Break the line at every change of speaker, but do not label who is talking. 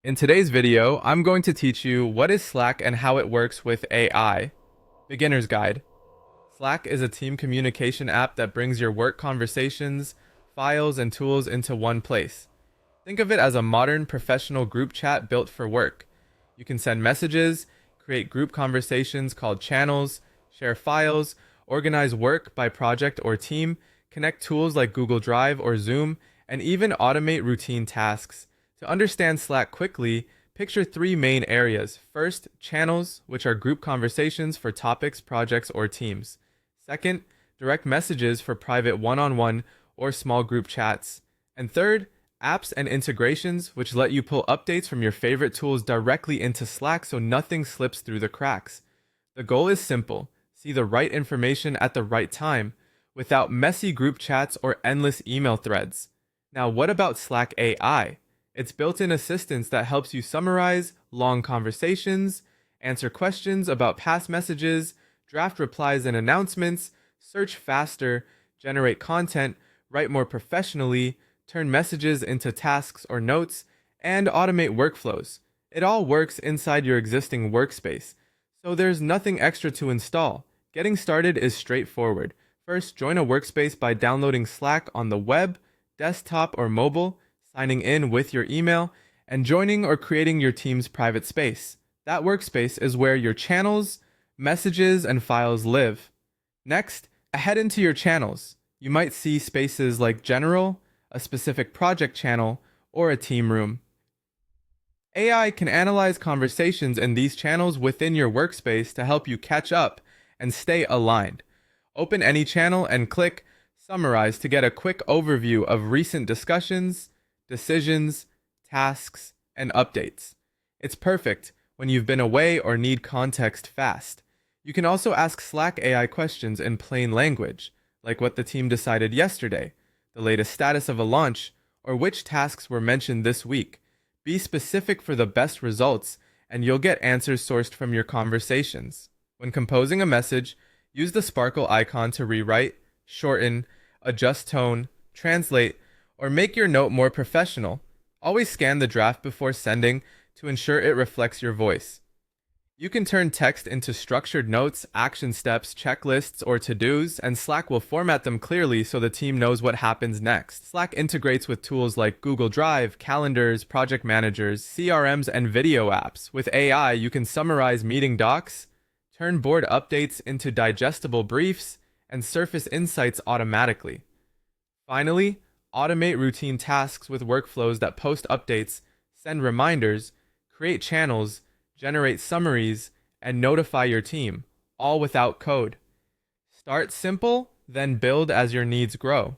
In today's video, I'm going to teach you what is Slack and how it works with AI. Beginner's Guide. Slack is a team communication app that brings your work conversations, files, and tools into one place. Think of it as a modern professional group chat built for work. You can send messages, create group conversations called channels, share files, organize work by project or team, connect tools like Google Drive or Zoom, and even automate routine tasks. To understand Slack quickly, picture three main areas. First, channels, which are group conversations for topics, projects, or teams. Second, direct messages for private one-on-one or small group chats. And third, apps and integrations, which let you pull updates from your favorite tools directly into Slack so nothing slips through the cracks. The goal is simple: see the right information at the right time, without messy group chats or endless email threads. Now, what about Slack AI? It's built-in assistance that helps you summarize long conversations, answer questions about past messages, draft replies and announcements, search faster, generate content, write more professionally, turn messages into tasks or notes, and automate workflows. It all works inside your existing workspace, so there's nothing extra to install. Getting started is straightforward. First, join a workspace by downloading Slack on the web, desktop, or mobile, signing in with your email, and joining or creating your team's private space. That workspace is where your channels, messages, and files live. Next, head into your channels. You might see spaces like General, a specific project channel, or a team room. AI can analyze conversations in these channels within your workspace to help you catch up and stay aligned. Open any channel and click Summarize to get a quick overview of recent discussions, decisions, tasks, and updates. It's perfect when you've been away or need context fast. You can also ask Slack AI questions in plain language, like what the team decided yesterday, the latest status of a launch, or which tasks were mentioned this week. Be specific for the best results, and you'll get answers sourced from your conversations. When composing a message, use the sparkle icon to rewrite, shorten, adjust tone, translate, or make your note more professional. Always scan the draft before sending to ensure it reflects your voice. You can turn text into structured notes, action steps, checklists, or to-dos, and Slack will format them clearly so the team knows what happens next. Slack integrates with tools like Google Drive, calendars, project managers, CRMs, and video apps. With AI, you can summarize meeting docs, turn board updates into digestible briefs, and surface insights automatically. Finally, automate routine tasks with workflows that post updates, send reminders, create channels, generate summaries, and notify your team, all without code. Start simple, then build as your needs grow.